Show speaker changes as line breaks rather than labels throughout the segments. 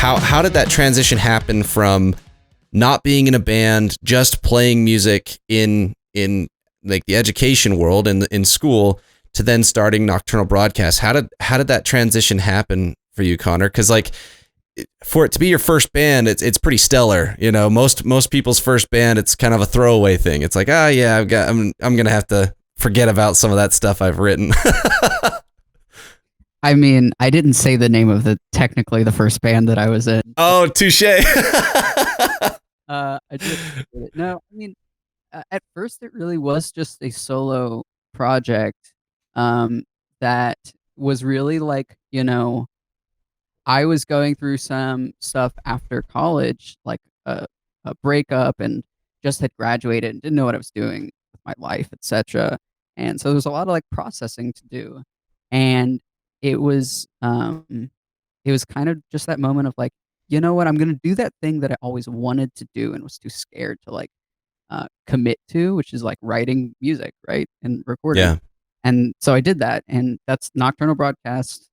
how did that transition happen from not being in a band, just playing music in like the education world and in school, to then starting Nocturnal Broadcast? How did that transition happen for you, Connor? Because like, for it to be your first band, it's pretty stellar. You know, most people's first band, it's kind of a throwaway thing. It's like, yeah, I'm gonna have to forget about some of that stuff I've written.
I mean, I didn't say the name of technically the first band that I was in.
Oh, touche.
I just no. I mean, at first it really was just a solo project. That was really like, I was going through some stuff after college, like a breakup, and just had graduated and didn't know what I was doing with my life, etc. And so there was a lot of like processing to do, and it was kind of just that moment of like, you know what, I'm gonna do that thing that I always wanted to do and was too scared to like commit to, which is like writing music, right, and recording.
Yeah.
And so I did that, and that's Nocturnal Broadcast.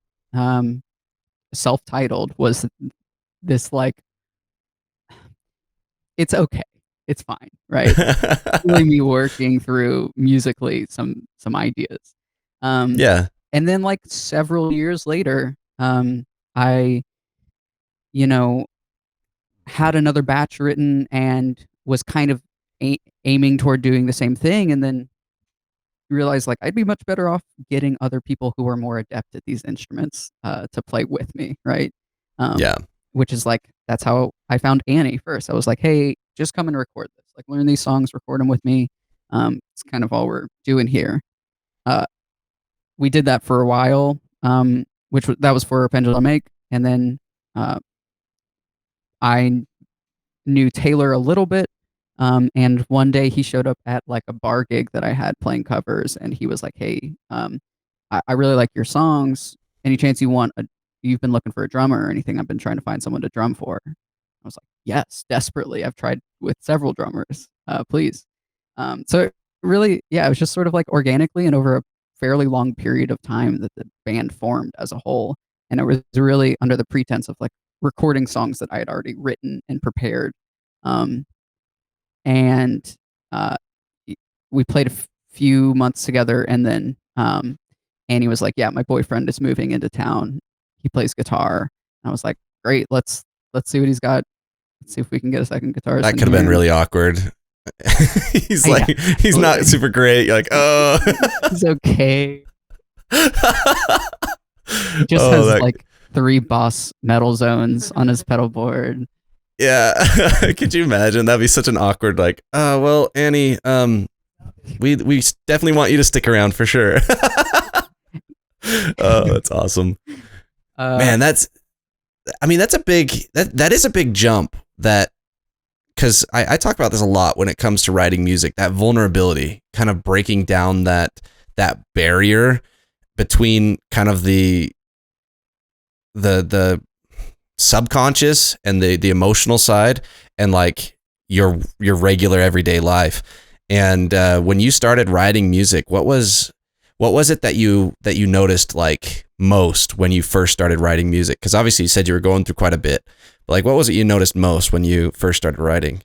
Self-titled was this like, it's okay, it's fine, right? Really me working through musically some ideas.
Yeah.
And then like several years later, I had another batch written and was kind of aiming toward doing the same thing, and then realized like I'd be much better off getting other people who are more adept at these instruments to play with me, right?
Yeah.
Which is like, that's how I found Annie first. I was like, hey, just come and record this. Like, learn these songs, record them with me. It's kind of all we're doing here. We did that for a while, that was for Pendulum Make, and then I knew Taylor a little bit. And one day he showed up at like a bar gig that I had playing covers, and he was like, hey, I really like your songs. Any chance you've been looking for a drummer or anything? I've been trying to find someone to drum for. I was like, yes, desperately. I've tried with several drummers, please. So it really, yeah, it was just sort of like organically and over a fairly long period of time that the band formed as a whole. And it was really under the pretense of like recording songs that I had already written and prepared. And we played a few months together, and then Annie was like, yeah, my boyfriend is moving into town. He plays guitar. And I was like, great, let's see what he's got. Let's see if we can get a second guitarist.
That could have been really awkward. He's like, yeah, he's not super great. You're like, oh.
He's okay. He just has like 3 Boss metal zones on his pedal board.
Yeah. Could you imagine? That'd be such an awkward, like, well, Annie, we definitely want you to stick around for sure. Oh, that's awesome. Man, that is a big jump, because I talk about this a lot when it comes to writing music, that vulnerability, kind of breaking down that barrier between kind of the subconscious and the emotional side, and like your regular everyday life. And when you started writing music, what was it that you noticed like most when you first started writing music? Because obviously you said you were going through quite a bit, but like, what was it you noticed most when you first started writing?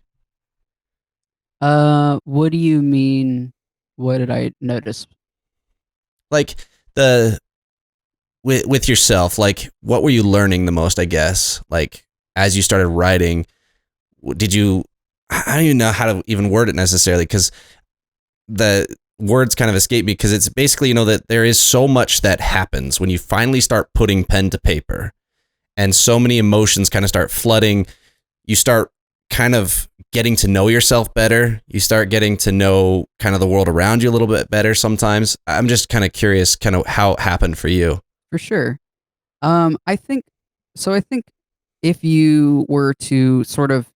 What do you mean? What did I notice?
Like with yourself, like what were you learning the most, I guess? Like as you started writing, I don't even know how to even word it necessarily, because the words kind of escape me, because it's basically, that there is so much that happens when you finally start putting pen to paper, and so many emotions kind of start flooding. You start kind of getting to know yourself better. You start getting to know kind of the world around you a little bit better sometimes. I'm just kind of curious kind of how it happened for you.
For sure. I think if you were to sort of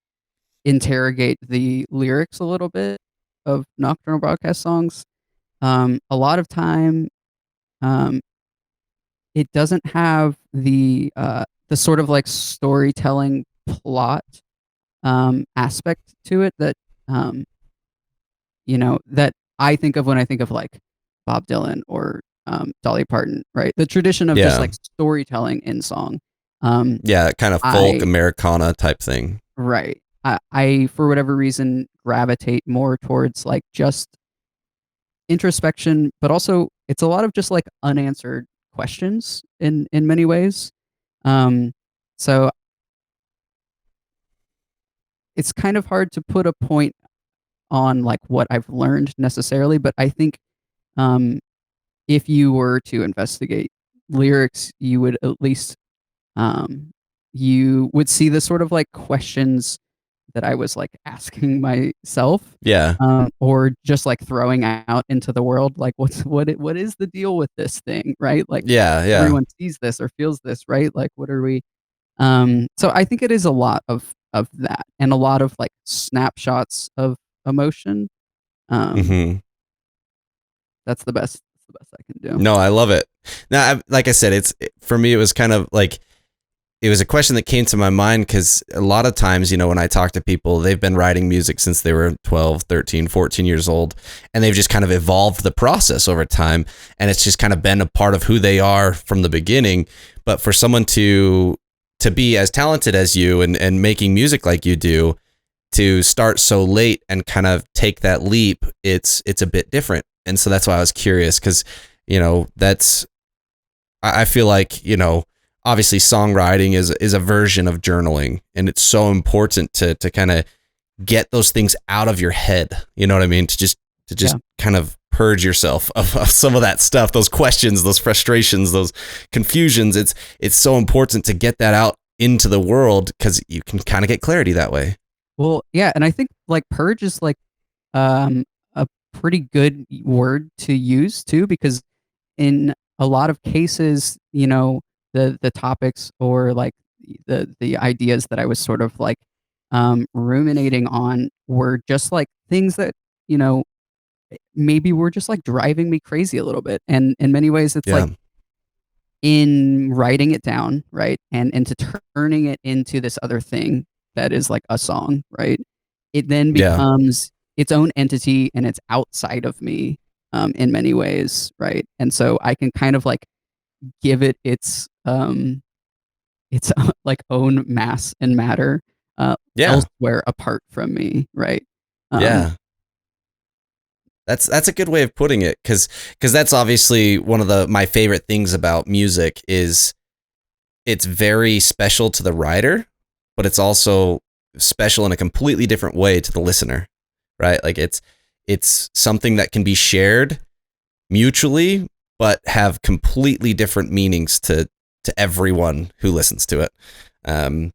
interrogate the lyrics a little bit of Nocturnal Broadcast songs, a lot of time, it doesn't have the sort of like storytelling plot aspect to it that that I think of when I think of like Bob Dylan or Dolly Parton, right? The tradition of just like storytelling in song.
Yeah, kind of folk
I
Americana type thing.
right. I for whatever reason gravitate more towards like just introspection, but also it's a lot of just like unanswered questions in many ways. Um, so it's kind of hard to put a point on like what I've learned necessarily, but I think um, if you were to investigate lyrics, you would at least um, you would see the sort of like questions that I was like asking myself,
Yeah.
or just like throwing out into the world, like what is the deal with this thing, right? Like
Yeah, yeah.
everyone sees this or feels this, right? Like what are we? So I think it is a lot of that and a lot of like snapshots of emotion. Um,
Mhm.
that's the best I can do.
No, I love it. Now, like I said, for me, it was kind of like it was a question that came to my mind because a lot of times, when I talk to people, they've been writing music since they were 12, 13, 14 years old, and they've just kind of evolved the process over time. And it's just kind of been a part of who they are from the beginning. But for someone to be as talented as you and making music like you do, to start so late and kind of take that leap, it's a bit different. And so that's why I was curious because, that's, I feel like, obviously songwriting is a version of journaling, and it's so important to kind of get those things out of your head. You know what I mean? To just kind of purge yourself of some of that stuff, those questions, those frustrations, those confusions. It's so important to get that out into the world because you can kind of get clarity that way.
Well, yeah, and I think like purge is like a pretty good word to use too, because in a lot of cases, the topics or like the ideas that I was sort of like ruminating on were just like things that, you know, maybe were just like driving me crazy a little bit. And in many ways, it's
Yeah.
like in writing it down, right? And into turning it into this other thing that is like a song, right? It then
Yeah.
becomes its own entity and it's outside of me in many ways, right? And so I can kind of like give it its like own mass and matter
Yeah.
elsewhere apart from me, right? Um,
Yeah. That's a good way of putting it because that's obviously one of my favorite things about music is it's very special to the writer, but it's also special in a completely different way to the listener, right? Like it's something that can be shared mutually, but have completely different meanings to everyone who listens to it. Um,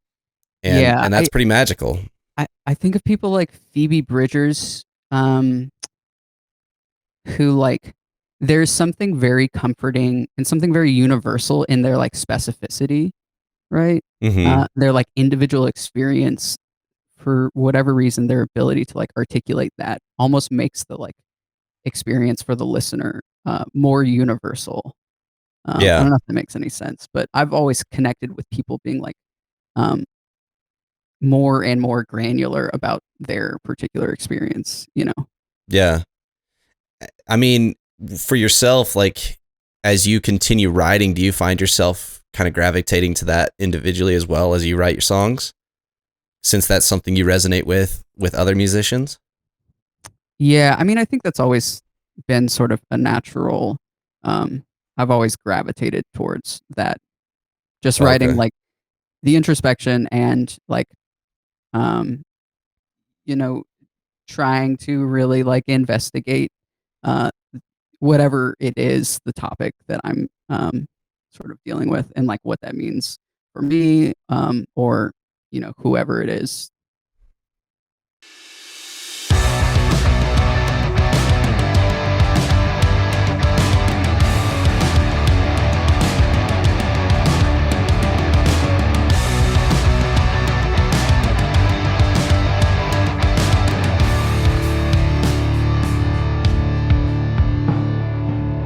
and
yeah,
and that's pretty magical.
I think of people like Phoebe Bridgers, who like there's something very comforting and something very universal in their like specificity, right?
Hmm.
Their like individual experience for whatever reason, their ability to like articulate that almost makes the like experience for the listener more universal. I
Yeah.
don't know if that makes any sense, but I've always connected with people being like um, more and more granular about their particular experience, you know?
Yeah. I mean, for yourself, like as you continue writing, do you find yourself kind of gravitating to that individually as well as you write your songs? Since that's something you resonate with other musicians?
Yeah, I mean, I think that's always been sort of a natural. Um, I've always gravitated towards that, just writing
Okay.
like the introspection and like, um, you know, trying to really like investigate uh, whatever it is, the topic that I'm sort of dealing with, and like what that means for me, or whoever it is